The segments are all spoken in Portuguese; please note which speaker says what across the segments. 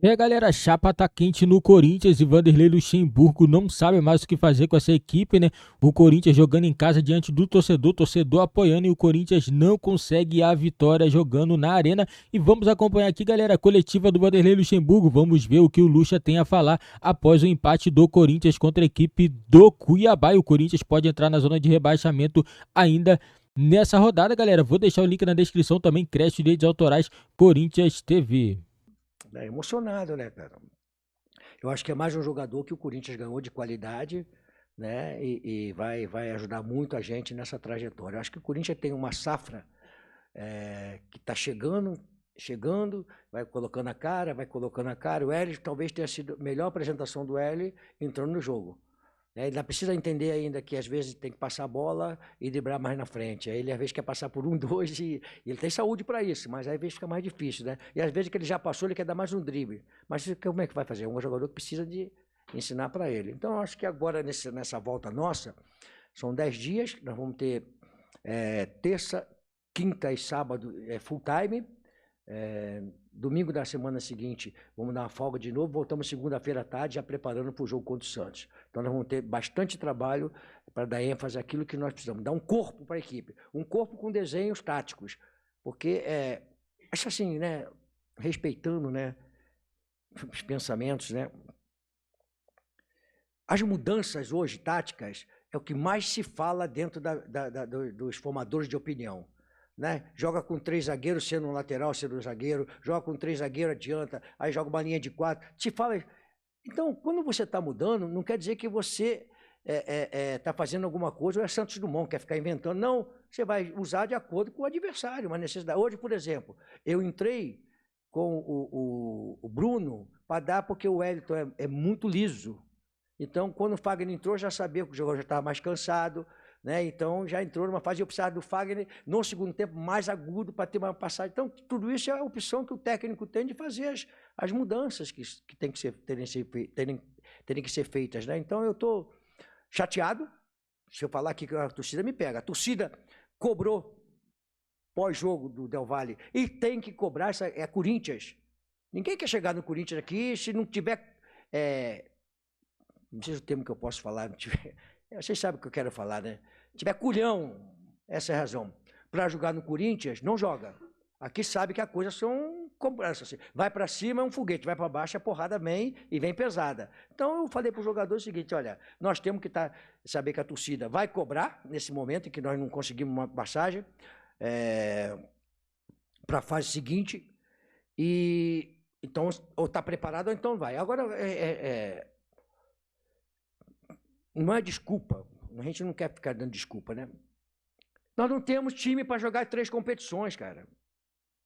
Speaker 1: E aí, galera, a chapa tá quente no Corinthians e Vanderlei Luxemburgo não sabe mais o que fazer com essa equipe, né? O Corinthians jogando em casa diante do torcedor apoiando e o Corinthians não consegue a vitória jogando na arena. E vamos acompanhar aqui, galera, a coletiva do Vanderlei Luxemburgo. Vamos ver o que o Luxa tem a falar após o empate do Corinthians contra a equipe do Cuiabá. E o Corinthians pode entrar na zona de rebaixamento ainda nessa rodada, galera. Vou deixar o link na descrição também, crédito de direitos autorais Corinthians TV.
Speaker 2: É emocionado, né, cara? Eu acho que é mais um jogador que o Corinthians ganhou de qualidade, né? E vai ajudar muito a gente nessa trajetória. Eu acho que o Corinthians tem uma safra que está chegando, vai colocando a cara, vai colocando a cara. O Hélio talvez tenha sido a melhor apresentação do Hélio entrando no jogo. Né? Ele precisa entender ainda que às vezes tem que passar a bola e driblar mais na frente. Aí ele às vezes quer passar por um, dois e ele tem saúde para isso, mas às vezes fica mais difícil, né? E às vezes que ele já passou, ele quer dar mais um drible. Mas como é que vai fazer? É um jogador que precisa de ensinar para ele. Então eu acho que agora nessa volta nossa, são 10 dias, nós vamos ter terça, quinta e sábado full time. Domingo da semana seguinte, vamos dar uma folga de novo, voltamos segunda-feira à tarde, já preparando para o jogo contra o Santos. Então, nós vamos ter bastante trabalho para dar ênfase àquilo que nós precisamos, dar um corpo para a equipe, um corpo com desenhos táticos, porque, acho assim, né, respeitando, né, os pensamentos, né, as mudanças hoje, táticas, é o que mais se fala dentro dos formadores de opinião. Né? Joga com 3 zagueiros, sendo um lateral, sendo um zagueiro, joga com 3 zagueiros, adianta, aí joga uma linha de 4. Te fala. Então, quando você está mudando, não quer dizer que você está fazendo alguma coisa, ou é Santos Dumont, quer ficar inventando. Não, você vai usar de acordo com o adversário, uma necessidade. Hoje, por exemplo, eu entrei com o Bruno para dar, porque o Wellington é muito liso. Então, quando o Fagner entrou, já sabia que o jogador já estava mais cansado, né? Então, já entrou numa fase de precisar do Fagner no segundo tempo mais agudo para ter uma passagem. Então, tudo isso é a opção que o técnico tem de fazer as mudanças que tem que terem que ser feitas, né? Então, eu estou chateado. Se eu falar aqui que a torcida me pega. A torcida cobrou pós-jogo do Del Valle e tem que cobrar, é Corinthians. Ninguém quer chegar no Corinthians aqui se não tiver... não sei o termo que eu posso falar, vocês sabem o que eu quero falar, né? Se tiver culhão, essa é a razão. Para jogar no Corinthians, não joga. Aqui sabe que a coisa são cobranças. Assim. Vai para cima é um foguete, vai para baixo a porrada vem e vem pesada. Então eu falei para o jogador o seguinte, olha, nós temos que saber que a torcida vai cobrar nesse momento em que nós não conseguimos uma passagem para a fase seguinte e então ou está preparado ou então vai. Agora não é desculpa, a gente não quer ficar dando desculpa, né? Nós não temos time para jogar 3 competições, cara.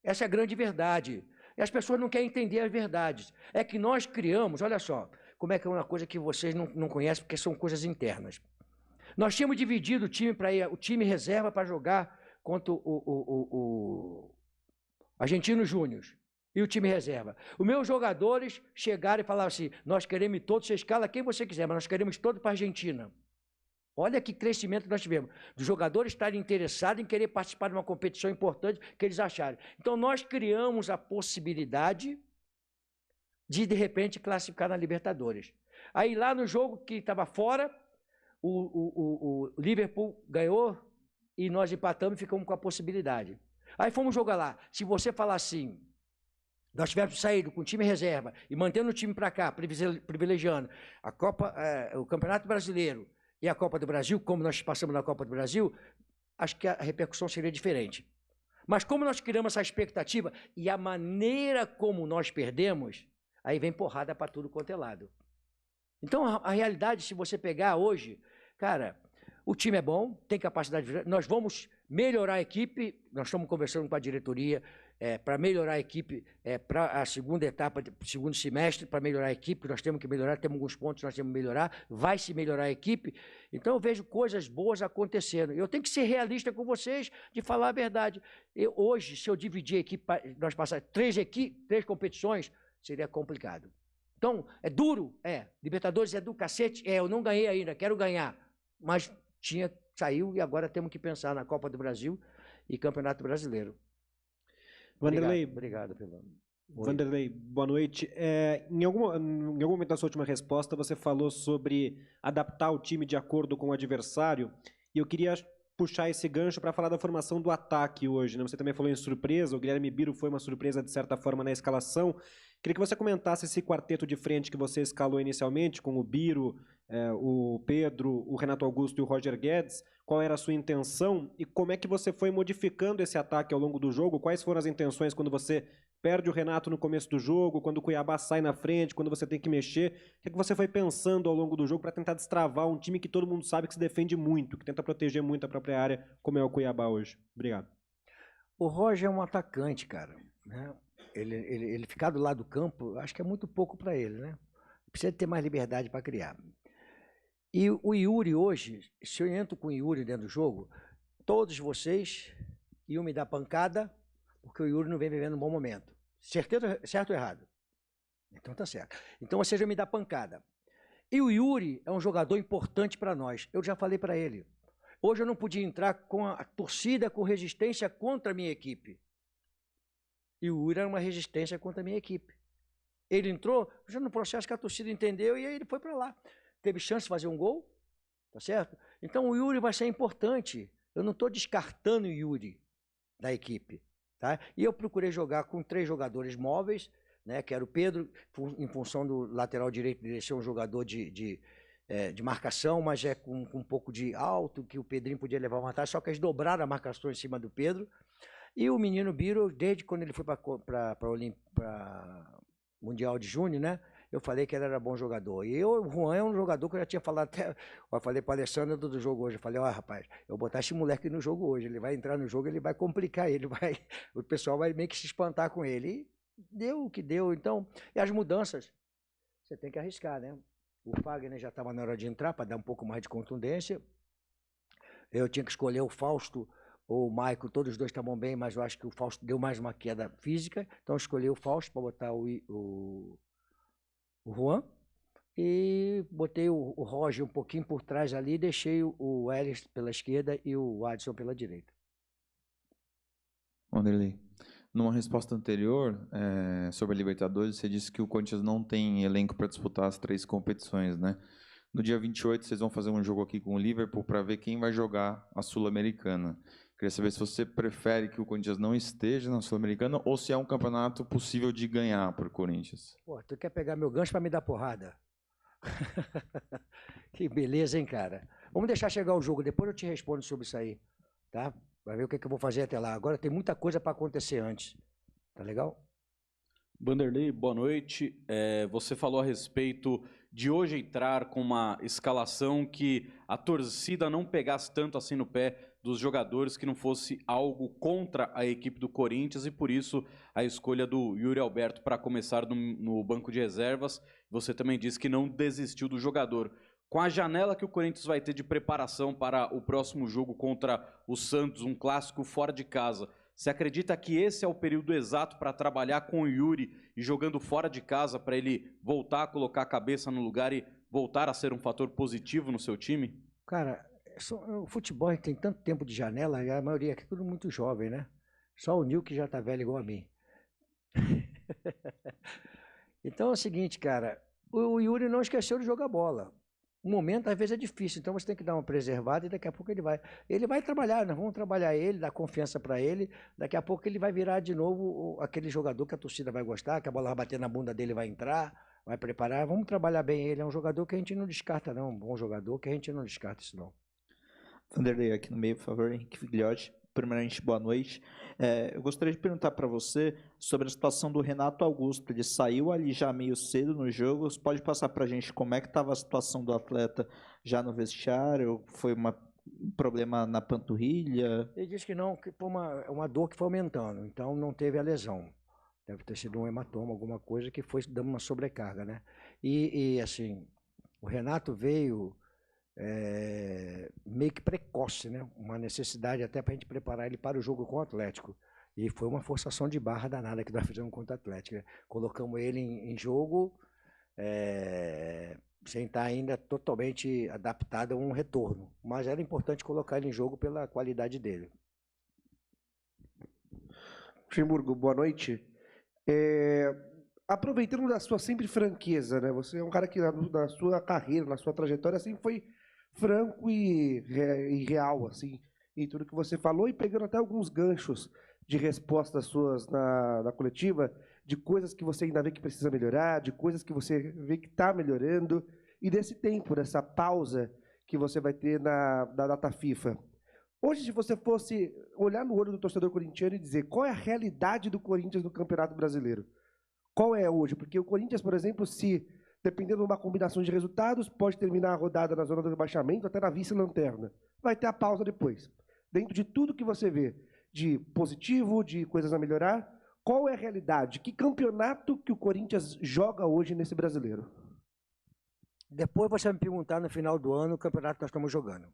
Speaker 2: Essa é a grande verdade. E as pessoas não querem entender as verdades. É que nós criamos, olha só, como é que é uma coisa que vocês não conhecem, porque são coisas internas. Nós tínhamos dividido o time para ir, o time reserva para jogar contra o Argentino Júnior e o time reserva. Os meus jogadores chegaram e falaram assim, nós queremos todos, você escala quem você quiser, mas nós queremos todos para a Argentina. Olha que crescimento nós tivemos. Dos jogadores estarem interessados em querer participar de uma competição importante que eles acharem. Então, nós criamos a possibilidade de repente, classificar na Libertadores. Aí, lá no jogo que estava fora, o Liverpool ganhou e nós empatamos e ficamos com a possibilidade. Aí fomos jogar lá. Se você falar assim, nós tivéssemos saído com o time reserva e mantendo o time para cá, privilegiando a Copa, o Campeonato Brasileiro e a Copa do Brasil, como nós passamos na Copa do Brasil, acho que a repercussão seria diferente. Mas como nós criamos essa expectativa e a maneira como nós perdemos, aí vem porrada para tudo quanto é lado. Então, a realidade, se você pegar hoje, cara, o time é bom, tem capacidade de... Nós vamos melhorar a equipe, nós estamos conversando com a diretoria para melhorar a equipe para a segunda etapa, segundo semestre, para melhorar a equipe, nós temos que melhorar, temos alguns pontos que nós temos que melhorar, vai se melhorar a equipe. Então, eu vejo coisas boas acontecendo. Eu tenho que ser realista com vocês, de falar a verdade. Hoje, se eu dividir a equipe, nós passar 3 competições, seria complicado. Então, é duro? Libertadores é do cacete? Eu não ganhei ainda, quero ganhar. Mas saiu e agora temos que pensar na Copa do Brasil e Campeonato Brasileiro.
Speaker 3: Vanderlei,
Speaker 2: Obrigado pelo...
Speaker 3: Vanderlei, boa noite. Em algum momento da sua última resposta, você falou sobre adaptar o time de acordo com o adversário, e eu queria puxar esse gancho para falar da formação do ataque hoje, né? Você também falou em surpresa, o Guilherme Biro foi uma surpresa de certa forma na escalação. Queria que você comentasse esse quarteto de frente que você escalou inicialmente, com o Biro, o Pedro, o Renato Augusto e o Roger Guedes. Qual era a sua intenção e como é que você foi modificando esse ataque ao longo do jogo? Quais foram as intenções quando você perde o Renato no começo do jogo, quando o Cuiabá sai na frente, quando você tem que mexer? O que é que você foi pensando ao longo do jogo para tentar destravar um time que todo mundo sabe que se defende muito, que tenta proteger muito a própria área, como é o Cuiabá hoje? Obrigado.
Speaker 2: O Roger é um atacante, cara, né? Ele ficar do lado do campo, acho que é muito pouco para ele, né? Precisa ter mais liberdade para criar. E o Yuri hoje, se eu entro com o Yuri dentro do jogo, todos vocês iam me dar pancada, porque o Yuri não vem vivendo um bom momento. Certeza, certo ou errado? Então tá certo. Então vocês vão me dar pancada. E o Yuri é um jogador importante para nós. Eu já falei para ele. Hoje eu não podia entrar com a torcida com resistência contra a minha equipe. E o Yuri era uma resistência contra a minha equipe. Ele entrou já no processo que a torcida entendeu e aí ele foi para lá. Teve chance de fazer um gol, tá certo? Então o Yuri vai ser importante. Eu não estou descartando o Yuri da equipe. Tá? E eu procurei jogar com 3 jogadores móveis, né, que era o Pedro, em função do lateral direito dele ser um jogador de marcação, mas com um pouco de alto, que o Pedrinho podia levar vantagem, só que eles dobraram a marcação em cima do Pedro. E o menino Biro, desde quando ele foi para Mundial de Júnior, né? Eu falei que ele era bom jogador. E o Juan é um jogador que eu já tinha falado até. Eu falei para o Alessandro do jogo hoje. Eu falei, ó, rapaz, eu vou botar esse moleque no jogo hoje. Ele vai entrar no jogo, ele vai complicar ele. O pessoal vai meio que se espantar com ele. E deu o que deu. Então, e as mudanças, você tem que arriscar, né? O Fagner já estava na hora de entrar para dar um pouco mais de contundência. Eu tinha que escolher o Fausto ou o Maicon, todos os dois estavam bem, mas eu acho que o Fausto deu mais uma queda física, então eu escolhi o Fausto para botar o Juan, e botei o Roger um pouquinho por trás ali, e deixei o Ellis pela esquerda e o Adson pela direita.
Speaker 4: Wanderlei, numa resposta anterior sobre a Libertadores, você disse que o Corinthians não tem elenco para disputar as 3 competições, né? No dia 28, vocês vão fazer um jogo aqui com o Liverpool para ver quem vai jogar a Sul-Americana. Queria saber se você prefere que o Corinthians não esteja na Sul-Americana ou se é um campeonato possível de ganhar para o Corinthians.
Speaker 2: Pô, tu quer pegar meu gancho para me dar porrada? Que beleza, hein, cara? Vamos deixar chegar o jogo, depois eu te respondo sobre isso aí, tá? Vai ver o que eu vou fazer até lá. Agora tem muita coisa para acontecer antes. Tá legal?
Speaker 5: Vanderlei, boa noite. Você falou a respeito de hoje entrar com uma escalação que a torcida não pegasse tanto assim no pé dos jogadores, que não fosse algo contra a equipe do Corinthians, e por isso a escolha do Yuri Alberto para começar no banco de reservas. Você também disse que não desistiu do jogador. Com a janela que o Corinthians vai ter de preparação para o próximo jogo contra o Santos, um clássico fora de casa, você acredita que esse é o período exato para trabalhar com o Yuri e jogando fora de casa para ele voltar a colocar a cabeça no lugar e voltar a ser um fator positivo no seu time?
Speaker 2: Cara, o futebol tem tanto tempo de janela, e a maioria aqui é tudo muito jovem, né? Só o Nil que já tá velho igual a mim. Então é o seguinte, cara, o Yuri não esqueceu de jogar bola. O momento, às vezes, é difícil, então você tem que dar uma preservada e daqui a pouco ele vai trabalhar, nós vamos trabalhar ele, dar confiança para ele, daqui a pouco ele vai virar de novo aquele jogador que a torcida vai gostar, que a bola vai bater na bunda dele, vai entrar, vai preparar, vamos trabalhar bem ele, é um jogador que a gente não descarta não, um bom jogador que a gente não descarta isso não.
Speaker 6: Vanderlei, aqui no meio, por favor, Henrique Figliotti. Primeiramente, boa noite. Eu gostaria de perguntar para você sobre a situação do Renato Augusto. Ele saiu ali já meio cedo no jogo. Você pode passar para a gente como é que estava a situação do atleta já no vestiário? Foi um problema na panturrilha?
Speaker 2: Ele disse que não, que foi uma dor que foi aumentando, então não teve a lesão. Deve ter sido um hematoma, alguma coisa que foi dando uma sobrecarga, né? E assim, o Renato veio meio que precoce, né? Uma necessidade até para a gente preparar ele para o jogo com o Atlético. E foi uma forçação de barra danada que nós fizemos contra o Atlético, né? Colocamos ele em jogo sem estar ainda totalmente adaptado a um retorno. Mas era importante colocar ele em jogo pela qualidade dele.
Speaker 7: Luxemburgo, boa noite. Aproveitando da sua sempre franqueza, né? Você é um cara que na sua carreira, na sua trajetória, sempre foi franco e real, assim, em tudo que você falou, e pegando até alguns ganchos de respostas suas na coletiva, de coisas que você ainda vê que precisa melhorar, de coisas que você vê que está melhorando, e desse tempo, dessa pausa que você vai ter na data FIFA. Hoje, se você fosse olhar no olho do torcedor corintiano e dizer qual é a realidade do Corinthians no Campeonato Brasileiro, qual é hoje? Porque o Corinthians, por exemplo, se dependendo de uma combinação de resultados, pode terminar a rodada na zona do rebaixamento, até na vice-lanterna. Vai ter a pausa depois. Dentro de tudo que você vê de positivo, de coisas a melhorar, qual é a realidade? Que campeonato que o Corinthians joga hoje nesse brasileiro?
Speaker 2: Depois você vai me perguntar no final do ano o campeonato que nós estamos jogando.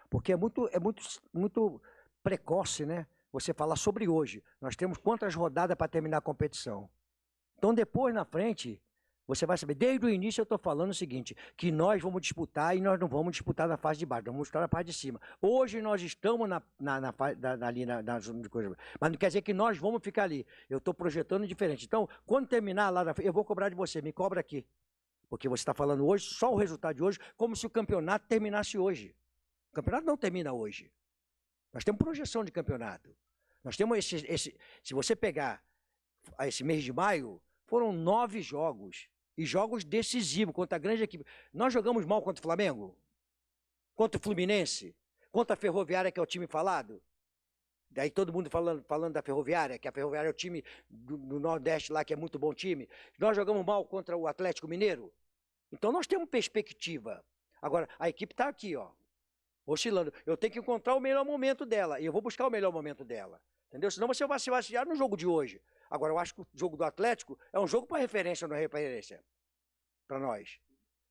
Speaker 2: Porque é muito precoce, né? Você falar sobre hoje. Nós temos quantas rodadas para terminar a competição. Então, depois, na frente, você vai saber. Desde o início eu estou falando o seguinte, que nós vamos disputar e nós não vamos disputar na fase de baixo, nós vamos disputar na parte de cima. Hoje nós estamos ali na zona de coisa. Mas não quer dizer que nós vamos ficar ali. Eu estou projetando diferente. Então, quando terminar lá na frente, eu vou cobrar de você, me cobra aqui. Porque você está falando hoje, só o resultado de hoje, como se o campeonato terminasse hoje. O campeonato não termina hoje. Nós temos projeção de campeonato. Nós temos se você pegar esse mês de maio, foram 9 jogos. E jogos decisivos contra a grande equipe. Nós jogamos mal contra o Flamengo? Contra o Fluminense? Contra a Ferroviária, que é o time falado? Daí todo mundo falando da Ferroviária, que a Ferroviária é o time do Nordeste lá, que é muito bom time. Nós jogamos mal contra o Atlético Mineiro? Então nós temos perspectiva. Agora, a equipe está aqui, ó, oscilando. Eu tenho que encontrar o melhor momento dela. E eu vou buscar o melhor momento dela. Entendeu? Senão você vai se vacilar no jogo de hoje. Agora, eu acho que o jogo do Atlético é um jogo para referência ou não é referência? Para nós.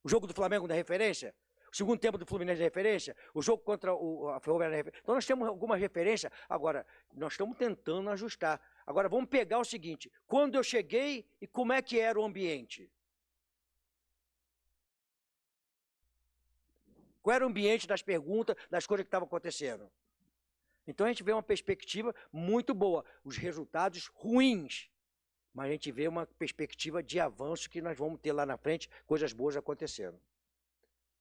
Speaker 2: O jogo do Flamengo não é referência? O segundo tempo do Fluminense é referência? O jogo contra a Ferroviária é referência? Então, nós temos alguma referência. Agora, nós estamos tentando ajustar. Agora, vamos pegar o seguinte. Quando eu cheguei e como é que era o ambiente? Qual era o ambiente das perguntas, das coisas que estavam acontecendo? Então, a gente vê uma perspectiva muito boa. Os resultados ruins. Mas a gente vê uma perspectiva de avanço que nós vamos ter lá na frente, coisas boas acontecendo.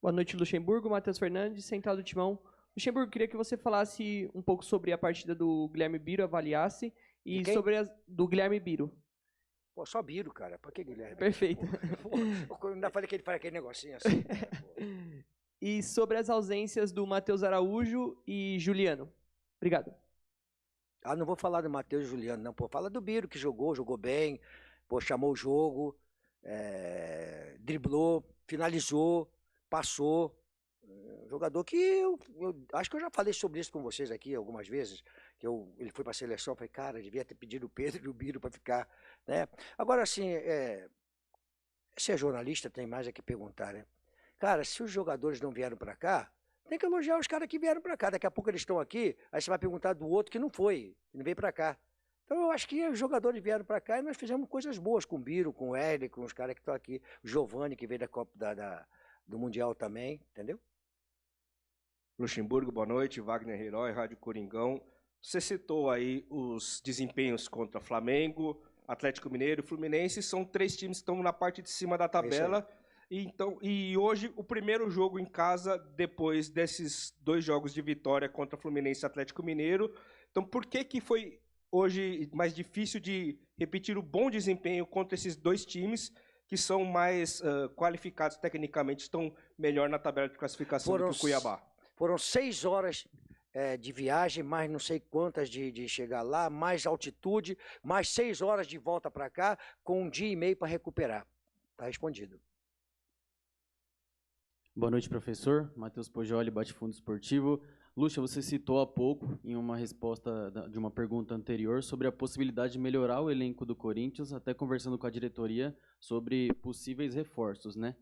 Speaker 8: Boa noite, Luxemburgo. Matheus Fernandes, Central do Timão. Luxemburgo, queria que você falasse um pouco sobre a partida do Guilherme Biro, avaliasse, e sobre do Guilherme Biro.
Speaker 2: Pô, só Biro, cara. Pra que Guilherme?
Speaker 8: Perfeito.
Speaker 2: Pô, eu ainda falei que ele faz aquele negocinho assim.
Speaker 8: E sobre as ausências do Matheus Araújo e Juliano. Obrigado.
Speaker 2: Ah, não vou falar do Matheus e Juliano, não. Pô, fala do Biro, que jogou bem, pô, chamou o jogo, driblou, finalizou, passou. Jogador que eu acho que eu já falei sobre isso com vocês aqui algumas vezes, que ele foi para a seleção, falei, cara, devia ter pedido o Pedro e o Biro para ficar, né? Agora, assim, se é jornalista, tem mais a que perguntar, né? Cara, se os jogadores não vieram para cá, tem que elogiar os caras que vieram para cá. Daqui a pouco eles estão aqui, aí você vai perguntar do outro que não foi, que não veio para cá. Então eu acho que os jogadores vieram para cá e nós fizemos coisas boas com o Biro, com o Hélio, com os caras que estão aqui. O Giovani, que veio da Copa do Mundial também, entendeu?
Speaker 9: Luxemburgo, boa noite. Wagner Herói, Rádio Coringão. Você citou aí os desempenhos contra Flamengo, Atlético Mineiro e Fluminense. São 3 times que estão na parte de cima da tabela. E hoje, o primeiro jogo em casa, depois desses 2 jogos de vitória contra Fluminense e Atlético Mineiro. Então, por que foi hoje mais difícil de repetir o bom desempenho contra esses 2 times que são mais qualificados tecnicamente, estão melhor na tabela de classificação do que o Cuiabá?
Speaker 2: Foram 6 horas de viagem, mais não sei quantas de chegar lá, mais altitude, mais 6 horas de volta para cá, com 1 dia e meio para recuperar. Está respondido.
Speaker 10: Boa noite, professor. Matheus Pojoli, Bate-Fundo Esportivo. Lúcia, você citou há pouco, em uma resposta de uma pergunta anterior, sobre a possibilidade de melhorar o elenco do Corinthians, até conversando com a diretoria sobre possíveis reforços, né?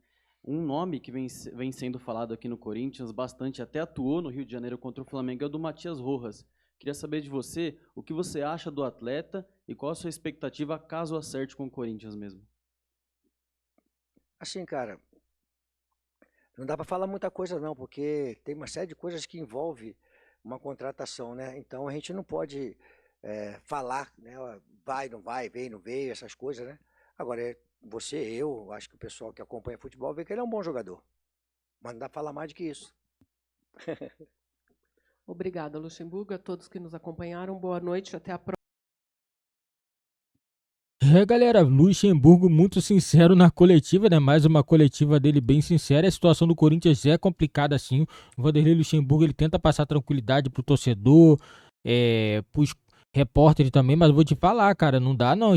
Speaker 10: Um nome que vem sendo falado aqui no Corinthians bastante, até atuou no Rio de Janeiro contra o Flamengo, é o do Matias Rojas. Queria saber de você o que você acha do atleta e qual a sua expectativa caso acerte com o Corinthians mesmo.
Speaker 2: Assim, cara, não dá para falar muita coisa não, porque tem uma série de coisas que envolve uma contratação, né? Então a gente não pode falar, né? Vai, não vai, veio, não veio, essas coisas, né? Agora, eu acho que o pessoal que acompanha futebol vê que ele é um bom jogador. Mas não dá pra falar mais do que isso.
Speaker 11: Obrigada, Luxemburgo, a todos que nos acompanharam. Boa noite, até a próxima.
Speaker 1: Galera, Luxemburgo muito sincero na coletiva, né? Mais uma coletiva dele bem sincera. A situação do Corinthians é complicada, assim. O Vanderlei Luxemburgo, ele tenta passar tranquilidade pro torcedor, pros repórteres também, mas eu vou te falar, cara, não dá não.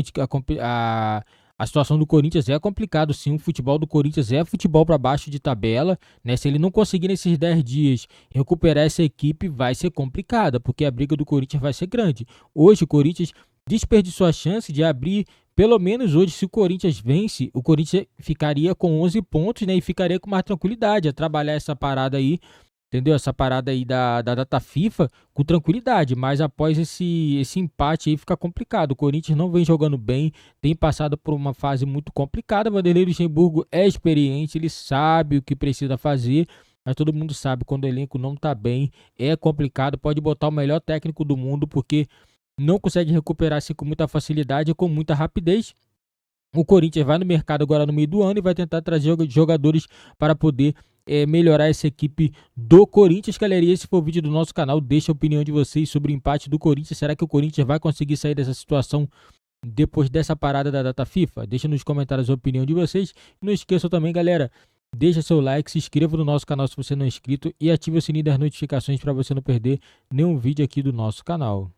Speaker 1: A situação do Corinthians é complicado, sim. O futebol do Corinthians é futebol para baixo de tabela, né? Se ele não conseguir nesses 10 dias recuperar essa equipe, vai ser complicada, porque a briga do Corinthians vai ser grande. Hoje o Corinthians desperdiçou a chance de abrir, pelo menos hoje, se o Corinthians vence, o Corinthians ficaria com 11 pontos, né? E ficaria com mais tranquilidade a trabalhar essa parada aí, entendeu? Essa parada aí da data FIFA com tranquilidade, mas após esse empate aí fica complicado. O Corinthians não vem jogando bem, tem passado por uma fase muito complicada. O Vanderlei Luxemburgo é experiente, ele sabe o que precisa fazer, mas todo mundo sabe quando o elenco não tá bem, é complicado. Pode botar o melhor técnico do mundo, porque não consegue recuperar-se com muita facilidade e com muita rapidez. O Corinthians vai no mercado agora no meio do ano e vai tentar trazer jogadores para poder melhorar essa equipe do Corinthians. Galera, e esse foi o vídeo do nosso canal. Deixa a opinião de vocês sobre o empate do Corinthians. Será que o Corinthians vai conseguir sair dessa situação depois dessa parada da data FIFA? Deixa nos comentários a opinião de vocês. Não esqueçam também, galera, deixa seu like, se inscreva no nosso canal se você não é inscrito e ative o sininho das notificações para você não perder nenhum vídeo aqui do nosso canal.